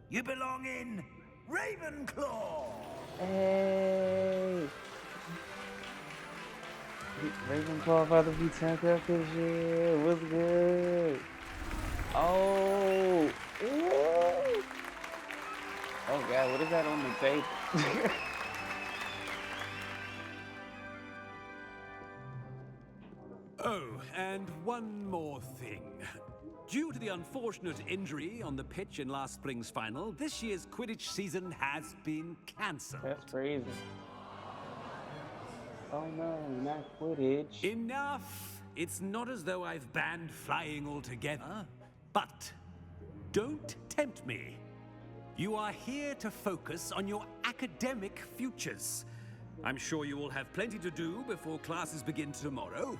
You belong in Ravenclaw! Hey! Ravenclaw about to be 10th up this year. What's good? Oh! Ooh. Oh god, what is that on the table? Oh, and one more thing. Due to the unfortunate injury on the pitch in last spring's final, this year's Quidditch season has been cancelled. That's crazy. Oh no, not Quidditch. Enough! It's not as though I've banned flying altogether, but don't tempt me. You are here to focus on your academic futures. I'm sure you will have plenty to do before classes begin tomorrow.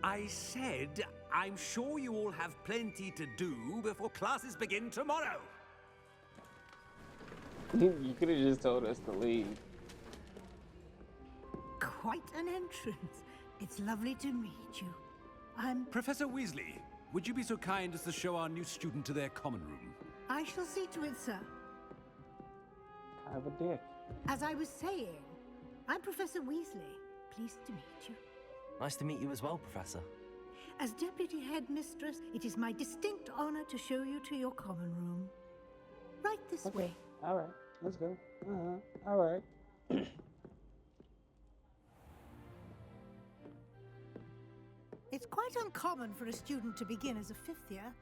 I said, I'm sure you all have plenty to do before classes begin tomorrow. You could have just told us to leave. Quite an entrance. It's lovely to meet you. I'm... Professor Weasley, would you be so kind as to show our new student to their common room? I shall see to it, sir. I have a dick. As I was saying, I'm Professor Weasley. Pleased to meet you. Nice to meet you as well, Professor. As Deputy Headmistress, it is my distinct honor to show you to your common room. Right this way. Alright, let's go. Alright. It's quite uncommon for a student to begin as a fifth year.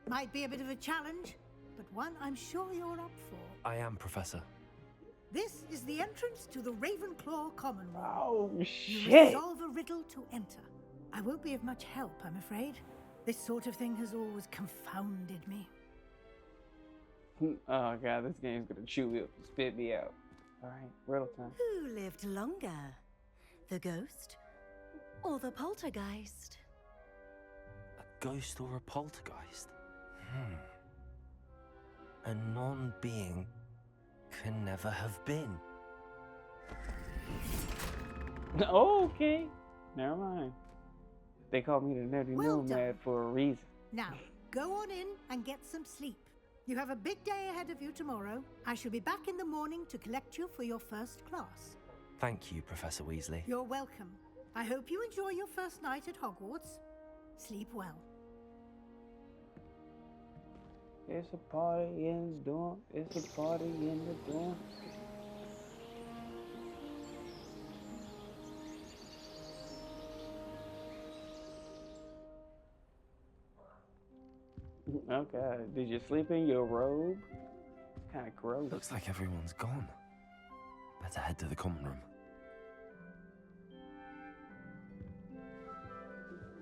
Might be a bit of a challenge, but one I'm sure you're up for. I am, Professor. This is the entrance to the Ravenclaw common room. Oh, You shit! must solve a riddle to enter. I won't be of much help, I'm afraid. This sort of thing has always confounded me. Oh god, this game's gonna chew me up and spit me out. Alright, riddle time. Who lived longer? The ghost or the poltergeist? A ghost or a poltergeist? A non-being can never have been. Okay, never mind. They call me the nerdy Well nomad done. for a reason. Now, go on in and get some sleep. You have a big day ahead of you tomorrow. I shall be back in the morning to collect you for your first class. Thank you, Professor Weasley. You're welcome. I hope you enjoy your first night at Hogwarts. Sleep well. It's a party in the dorm. It's a party in the dorm. Okay, did you sleep in your robe? Kind of gross. Looks like everyone's gone. Better head to the common room.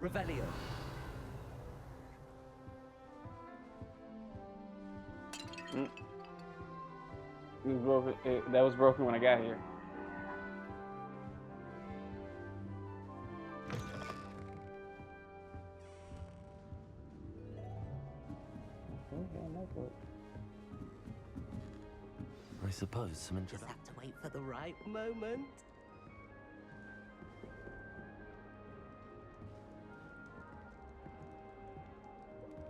Revelio. It was broken. That was broken when I got here. I suppose some Just introduction. have to wait for the right moment.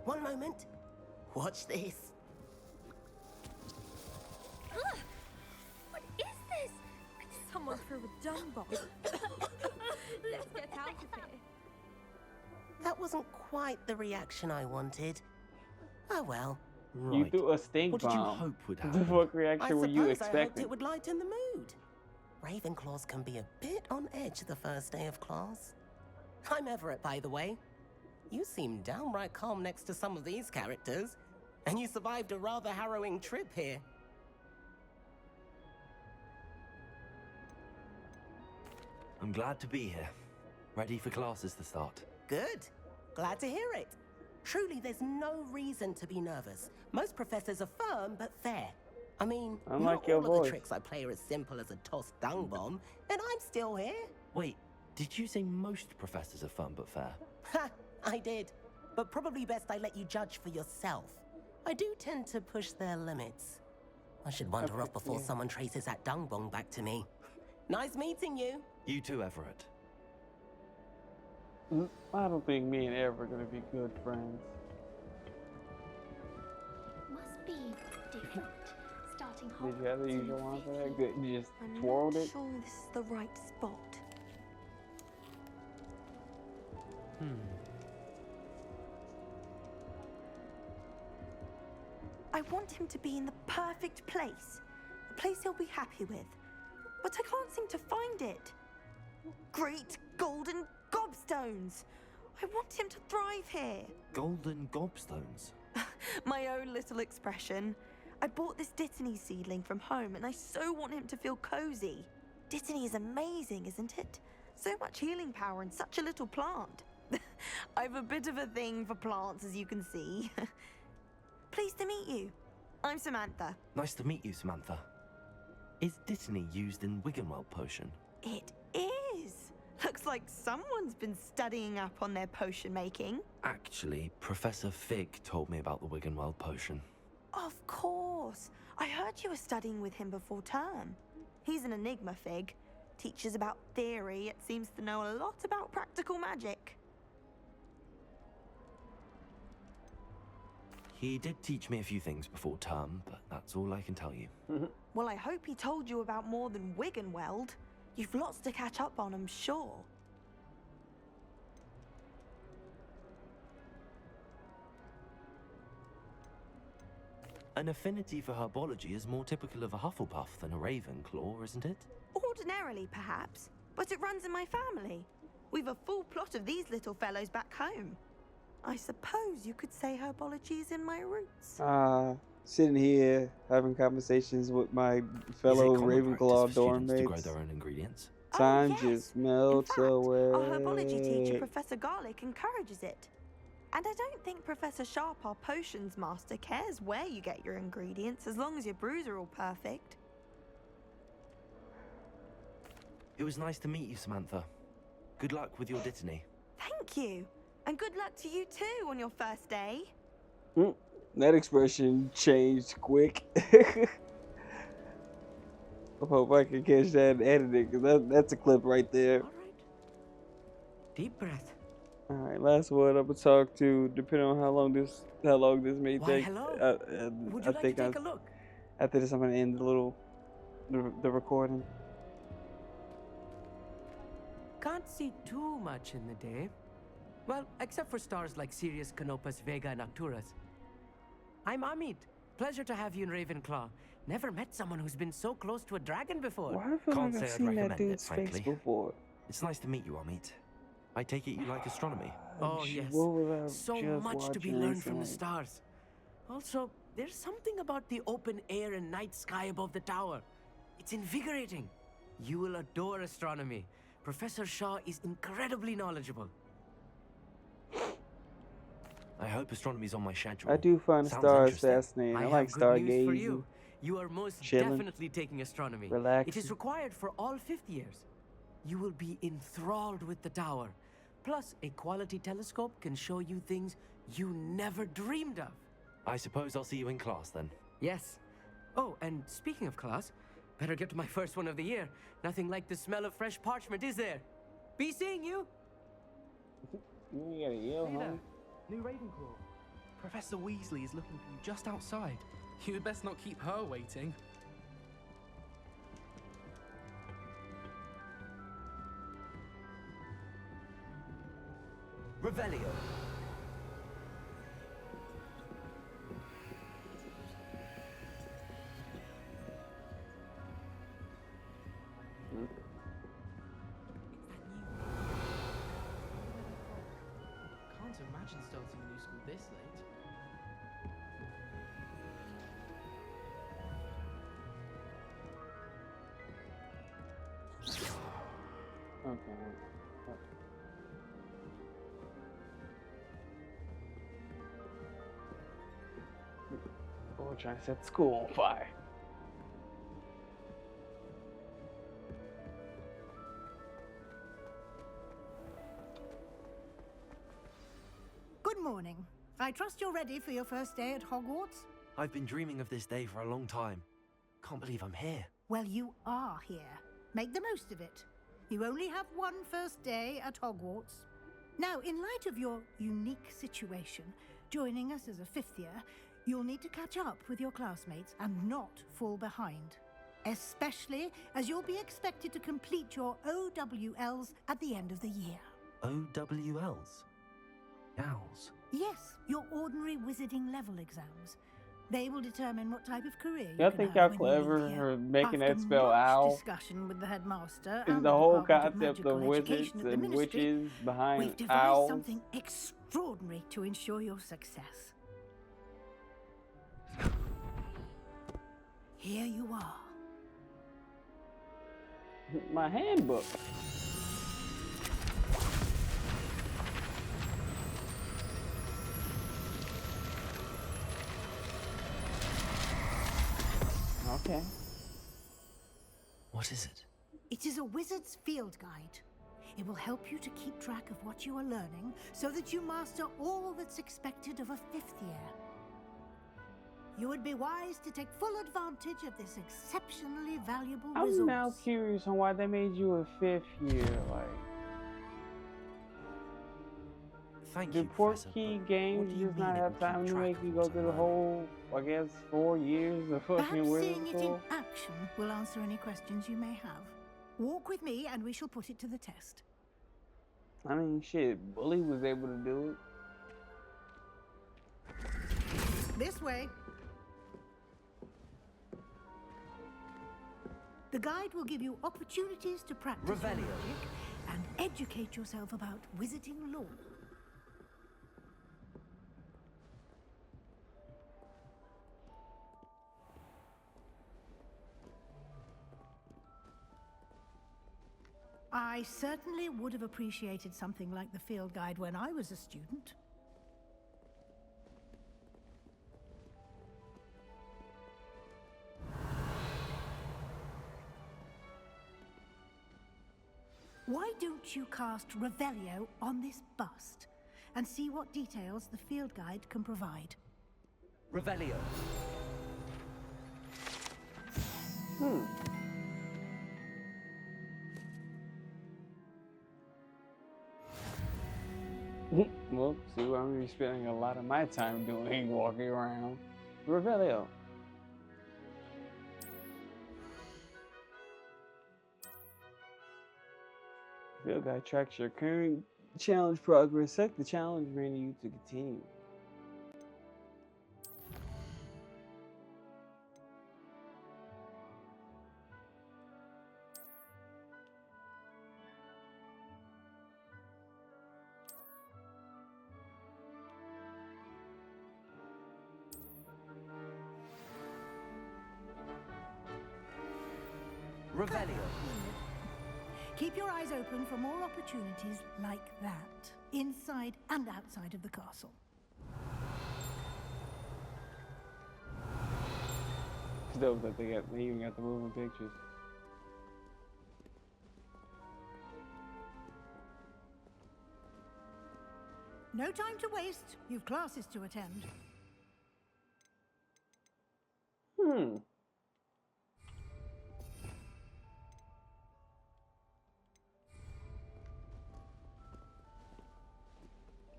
One moment. Watch this. Ugh! What is this? Someone threw a dung bomb. Let's get out of here. That wasn't quite the reaction I wanted. Oh well. You Right. threw a stink What did you bomb. hope would What the happen? fuck I reaction were suppose you I hoped expecting? it would lighten the mood. Ravenclaws can be a bit on edge the first day of class. I'm Everett, by the way. You seem downright calm next to some of these characters, and you survived a rather harrowing trip here. I'm glad to be here. Ready for classes to start. Good. Glad to hear it. Truly, there's no reason to be nervous. Most professors are firm but fair. I mean, Unlike not your all of voice. the tricks I play are as simple as a tossed dung bomb, and I'm still here. Wait, did you say most professors are fun but fair? Ha! I did. But probably best I let you judge for yourself. I do tend to push their limits. I should wander off before yeah. someone traces that dung bomb back to me. Nice meeting you. You too, Everett. I don't think me and Ever are gonna be good friends. different. Starting Did you have the Hogwarts in usual one for that? 50. Good. You just I'm twirled not it. sure this is the right spot. I want him to be in the perfect place. A place he'll be happy with. But I can't seem to find it. Great golden gobstones! I want him to thrive here. Golden gobstones. My own little expression. I bought this Dittany seedling from home and I so want him to feel cozy. Dittany is amazing, isn't it? So much healing power in such a little plant. I've a bit of a thing for plants, as you can see. Pleased to meet you. I'm Samantha. Nice to meet you, Samantha. Is Dittany used in Wiggenweld potion? It is. Looks like someone's been studying up on their potion making. Actually, Professor Fig told me about the Wiggenweld potion. Of course. I heard you were studying with him before term. He's an enigma, Fig. Teaches about theory, yet seems to know a lot about practical magic. He did teach me a few things before term, but that's all I can tell you. Well, I hope he told you about more than Wiggenweld. You've lots to catch up on, I'm sure. An affinity for herbology is more typical of a Hufflepuff than a Ravenclaw, isn't it? Ordinarily, perhaps, but it runs in my family. We've a full plot of these little fellows back home. I suppose you could say herbology is in my roots. Sitting here having conversations with my fellow Is it common practice Ravenclaw for dorm students to grow mates. their own ingredients? Time yes. just In melts fact, away. our herbology teacher, Professor Garlick, encourages it. And I don't think Professor Sharp, our potions master, cares where you get your ingredients, as long as your brews are all perfect. It was nice to meet you, Samantha. Good luck with your Dittany. Thank you. And good luck to you too on your first day. That expression changed quick. I hope I can catch that and edit it, because that's a clip right there. All right. Deep breath. Alright, last one I'm gonna talk to, depending on how long this may Why, take. hello. Would you like to take a look? After this, I'm gonna end the recording. Can't see too much in the day. Well, except for stars like Sirius, Canopus, Vega, and Arcturus. I'm Amit. Pleasure to have you in Ravenclaw. Never met someone who's been so close to a dragon before. Why do I feel Can't like I've say I'd seen that recommend it, dude's face frankly. before? It's nice to meet you, Amit. I take it you like astronomy. Oh, Shit, yes. what was I So just much to be watching learned from the recently? stars. Also, there's something about the open air and night sky above the tower. It's invigorating. You will adore astronomy. Professor Shaw is incredibly knowledgeable. I hope astronomy's on my schedule. I do find Sounds stars interesting. fascinating. I have like good news for stargazing. you. You are most chilling, definitely taking astronomy. It relaxing. is required for all fifth years. You will be enthralled with the tower. Plus, a quality telescope can show you things you never dreamed of. I suppose I'll see you in class then. Yes. Oh, and speaking of class, better get to my first one of the year. Nothing like the smell of fresh parchment, is there? Be seeing you. You gotta yell, Hey huh? there, new Ravenclaw. Professor Weasley is looking for you just outside. You'd best not keep her waiting. Revelio. Can't imagine starting a new school this late. Okay. Oh, we're trying to set the school on fire. Good morning. I trust you're ready for your first day at Hogwarts? I've been dreaming of this day for a long time. Can't believe I'm here. Well, you are here. Make the most of it. You only have one first day at Hogwarts. Now, in light of your unique situation, Joining us as a 5th year, you'll need to catch up with your classmates and not fall behind. Especially as you'll be expected to complete your OWLs at the end of the year. OWLs? Owls? Yes, your ordinary wizarding level exams. They will determine what type of career you Y'all can think have y'all when you leave clever here. for making After that spell much owl? discussion with the headmaster Is and the whole Department concept Magical of wizards Education at the and Ministry, witches behind we've devised owls? something extraordinary to ensure your success. Here you are. My handbook. Okay. What is it? It is a wizard's field guide. It will help you to keep track of what you are learning so that you master all that's expected of a 5th year. You would be wise to take full advantage of this exceptionally valuable resource. I'm now curious on why they made you a 5th year. Like, Thank do you, Professor, Portkey but Games what do you just mean not it have will time keep to track make of you go what I'm through the learning? whole, I guess, 4 years of fucking Perhaps seeing it in Ravenclaw? action will answer any questions you may have. Walk with me and we shall put it to the test. I mean, shit, Bully was able to do it. This way. The guide will give you opportunities to practice your Revelio. magic and educate yourself about wizarding lore. I certainly would have appreciated something like the field guide when I was a student. Why don't you cast Revelio on this bust and see what details the field guide can provide? Revelio. Well, see what I'm gonna be spending a lot of my time doing, walking around. Revelio. Field guide tracks your current challenge progress. Select the challenge menu to continue. Revelio. Keep your eyes open for more opportunities like that, inside and outside of the castle. It's dope that they even got the moving pictures. No time to waste. You've classes to attend.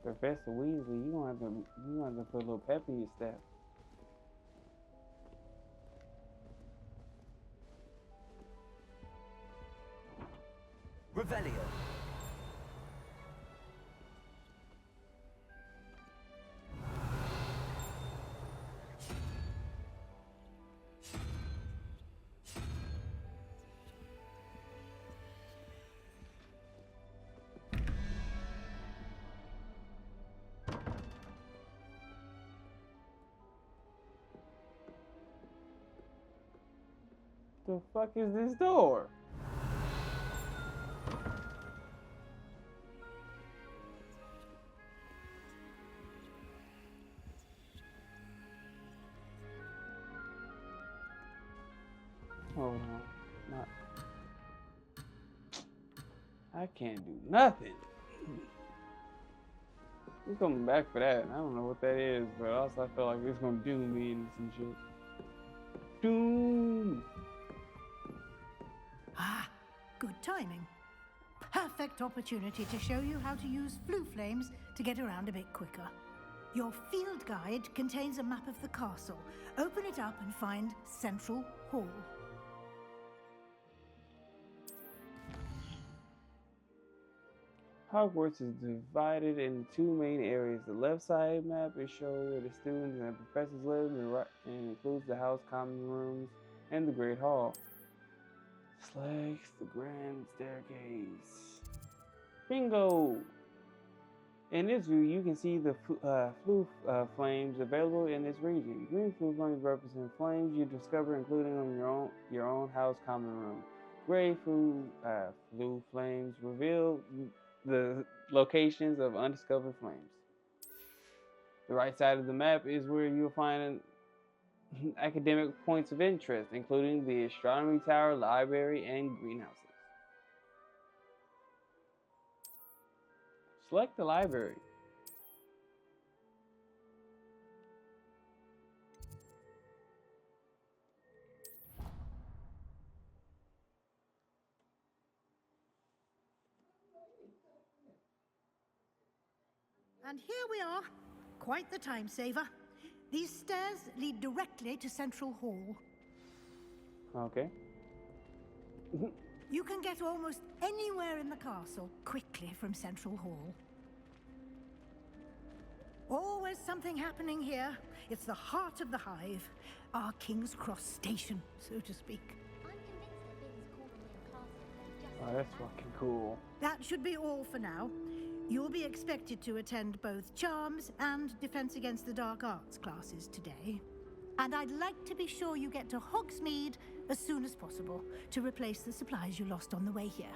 Professor Weasley, you gonna have to put a little pep in your step. Revelio. The fuck is this door? Hold on. Not. I can't do nothing. I'm coming back for that. I don't know what that is, but also I feel like it's gonna doom me into some shit. Doom! Ah, good timing. Perfect opportunity to show you how to use flue flames to get around a bit quicker. Your field guide contains a map of the castle. Open it up and find Central Hall. Hogwarts is divided into two main areas. The left side map is shown where the students and professors live and includes the house common rooms and the Great Hall. Select the grand staircase. Bingo! In this view, you can see the flue flames available in this region. Green flue flames represent flames you discover, including on your own house common room. Gray flue flames reveal the locations of undiscovered flames. The right side of the map is where you'll find academic points of interest, including the astronomy tower, library, and greenhouses. Select the library. And here we are. Quite the time saver. These stairs lead directly to Central Hall. Okay. You can get almost anywhere in the castle quickly from Central Hall. Always something happening here. It's the heart of the hive. Our King's Cross station, so to speak. I'm convinced that Vin's calling me a castle. Oh, that's fucking cool. That should be all for now. You'll be expected to attend both Charms and Defense Against the Dark Arts classes today. And I'd like to be sure you get to Hogsmeade as soon as possible to replace the supplies you lost on the way here.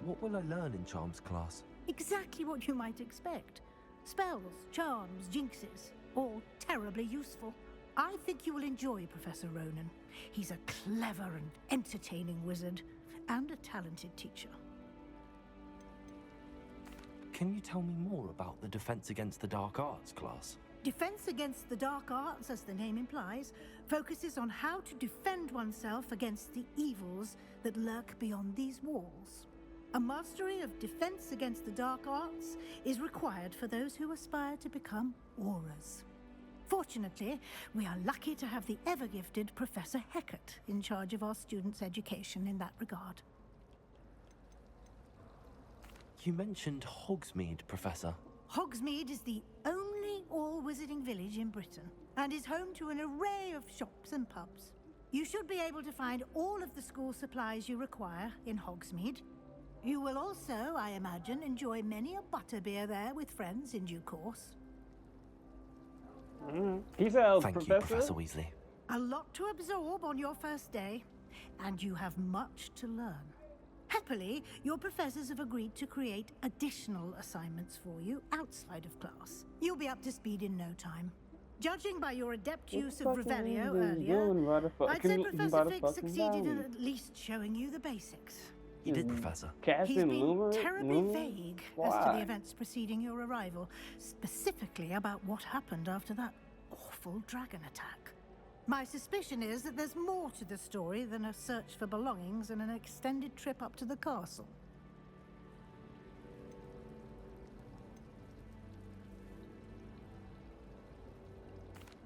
What will I learn in Charms class? Exactly what you might expect. Spells, charms, jinxes, all terribly useful. I think you will enjoy Professor Ronan. He's a clever and entertaining wizard, and a talented teacher. Can you tell me more about the Defense Against the Dark Arts class? Defense Against the Dark Arts, as the name implies, focuses on how to defend oneself against the evils that lurk beyond these walls. A mastery of Defense Against the Dark Arts is required for those who aspire to become auras. Fortunately, we are lucky to have the ever-gifted Professor Hecat in charge of our students' education in that regard. You mentioned Hogsmeade, Professor. Hogsmeade is the only all-wizarding village in Britain and is home to an array of shops and pubs. You should be able to find all of the school supplies you require in Hogsmeade. You will also, I imagine, enjoy many a butterbeer there with friends in due course. He sells, Thank you, Professor. Professor Weasley. A lot to absorb on your first day, and you have much to learn. Happily, your professors have agreed to create additional assignments for you outside of class. You'll be up to speed in no time. Judging by your adept use of Revelio earlier, I'd say Professor Fig succeeded in at least showing you the basics. You did, Professor. He's been terribly vague as to the events preceding your arrival, specifically about what happened after that awful dragon attack. My suspicion is that there's more to the story than a search for belongings and an extended trip up to the castle.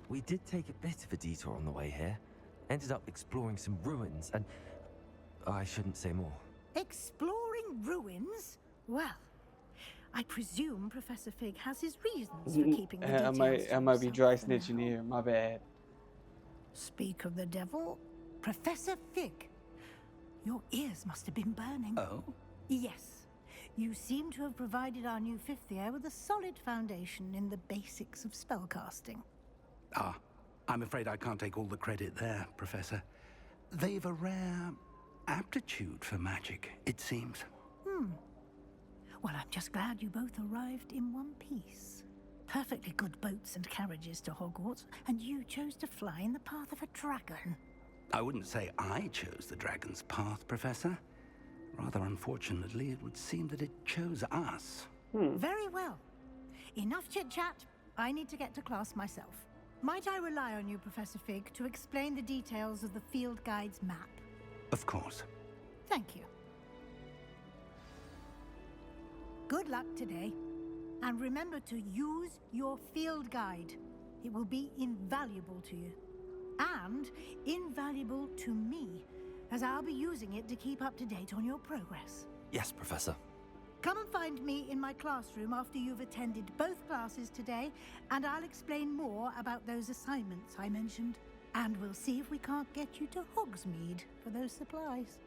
We did take a bit of a detour on the way here. Ended up exploring some ruins and... I shouldn't say more. Exploring ruins? Well, I presume Professor Fig has his reasons for keeping the details I might be to dry himself for snitching now. here. My bad. Speak of the devil, Professor Fig. Your ears must have been burning. Oh? Yes. You seem to have provided our new fifth year with a solid foundation in the basics of spellcasting. Ah, I'm afraid I can't take all the credit there, Professor. They've a rare aptitude for magic, it seems. Well, I'm just glad you both arrived in one piece. Perfectly good boats and carriages to Hogwarts, and you chose to fly in the path of a dragon. I wouldn't say I chose the dragon's path, Professor. Rather unfortunately, it would seem that it chose us. Very well. Enough chit-chat. I need to get to class myself. Might I rely on you, Professor Fig, to explain the details of the field guide's map? Of course. Thank you. Good luck today. And remember to use your field guide. It will be invaluable to you. And invaluable to me, as I'll be using it to keep up to date on your progress. Yes, Professor. Come and find me in my classroom after you've attended both classes today, and I'll explain more about those assignments I mentioned. And we'll see if we can't get you to Hogsmeade for those supplies.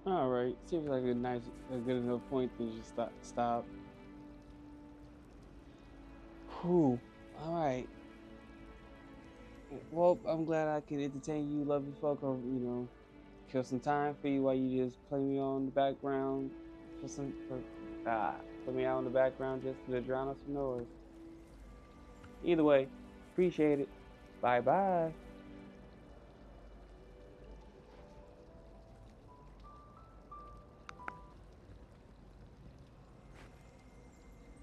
Alright, seems like a good enough point to just stop. Whew, alright. Well, I'm glad I can entertain you lovely folk, or, you know, kill some time for you while you just play me on the background put me out in the background just to drown out some noise. Either way, appreciate it. Bye bye.